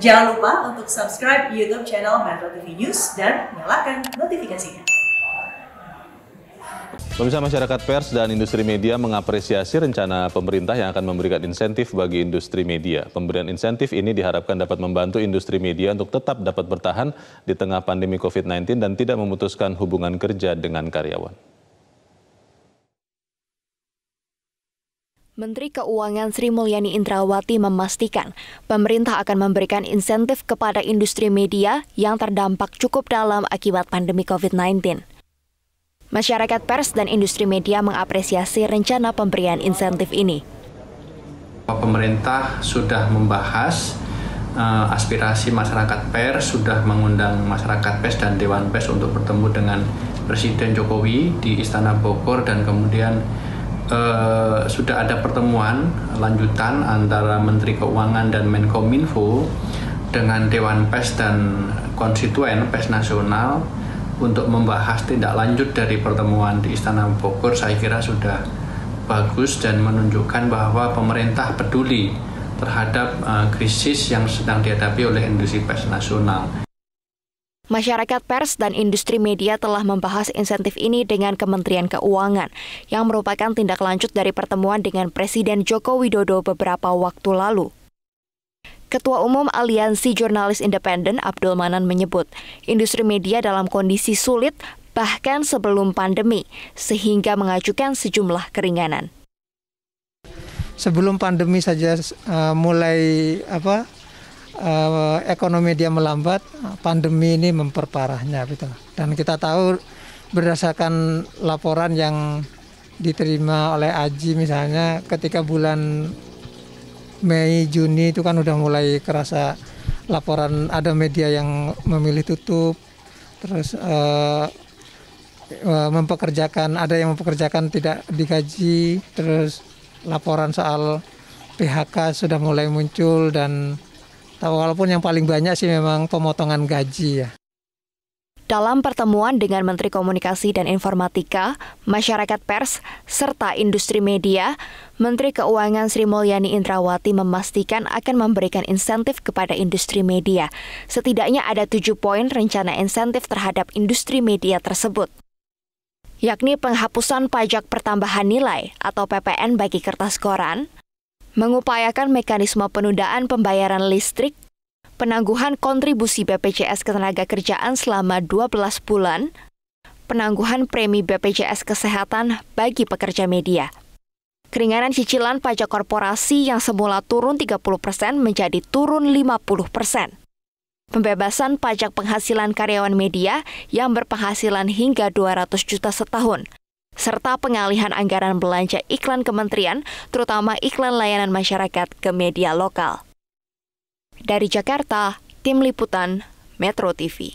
Jangan lupa untuk subscribe YouTube channel Metro TV News dan nyalakan notifikasinya. Pemirsa, masyarakat pers dan industri media mengapresiasi rencana pemerintah yang akan memberikan insentif bagi industri media. Pemberian insentif ini diharapkan dapat membantu industri media untuk tetap dapat bertahan di tengah pandemi COVID-19 dan tidak memutuskan hubungan kerja dengan karyawan. Menteri Keuangan Sri Mulyani Indrawati memastikan pemerintah akan memberikan insentif kepada industri media yang terdampak cukup dalam akibat pandemi COVID-19. Masyarakat pers dan industri media mengapresiasi rencana pemberian insentif ini. Pemerintah sudah membahas aspirasi masyarakat pers, sudah mengundang masyarakat pers dan Dewan Pers untuk bertemu dengan Presiden Jokowi di Istana Bogor, dan kemudian sudah ada pertemuan lanjutan antara Menteri Keuangan dan Menkominfo dengan Dewan Pers dan konstituen pers nasional untuk membahas tindak lanjut dari pertemuan di Istana Bogor. Saya kira sudah bagus dan menunjukkan bahwa pemerintah peduli terhadap krisis yang sedang dihadapi oleh industri pers nasional. Masyarakat pers dan industri media telah membahas insentif ini dengan Kementerian Keuangan, yang merupakan tindak lanjut dari pertemuan dengan Presiden Joko Widodo beberapa waktu lalu. Ketua Umum Aliansi Jurnalis Independen Abdul Manan menyebut, industri media dalam kondisi sulit bahkan sebelum pandemi, sehingga mengajukan sejumlah keringanan. Sebelum pandemi saja mulai ekonomi dia melambat, pandemi ini memperparahnya gitu. Dan kita tahu berdasarkan laporan yang diterima oleh AJI misalnya, ketika bulan Mei, Juni itu kan udah mulai kerasa laporan, ada media yang memilih tutup, terus ada yang mempekerjakan tidak digaji, terus laporan soal PHK sudah mulai muncul, dan walaupun yang paling banyak sih memang pemotongan gaji ya. Dalam pertemuan dengan Menteri Komunikasi dan Informatika, masyarakat pers, serta industri media, Menteri Keuangan Sri Mulyani Indrawati memastikan akan memberikan insentif kepada industri media. Setidaknya ada 7 poin rencana insentif terhadap industri media tersebut, yakni penghapusan pajak pertambahan nilai atau PPN bagi kertas koran, mengupayakan mekanisme penundaan pembayaran listrik, penangguhan kontribusi BPJS Ketenagakerjaan selama 12 bulan, penangguhan premi BPJS Kesehatan bagi pekerja media, keringanan cicilan pajak korporasi yang semula turun 30% menjadi turun 50%, pembebasan pajak penghasilan karyawan media yang berpenghasilan hingga 200 juta setahun, serta pengalihan anggaran belanja iklan kementerian, terutama iklan layanan masyarakat ke media lokal. Dari Jakarta, Tim Liputan Metro TV.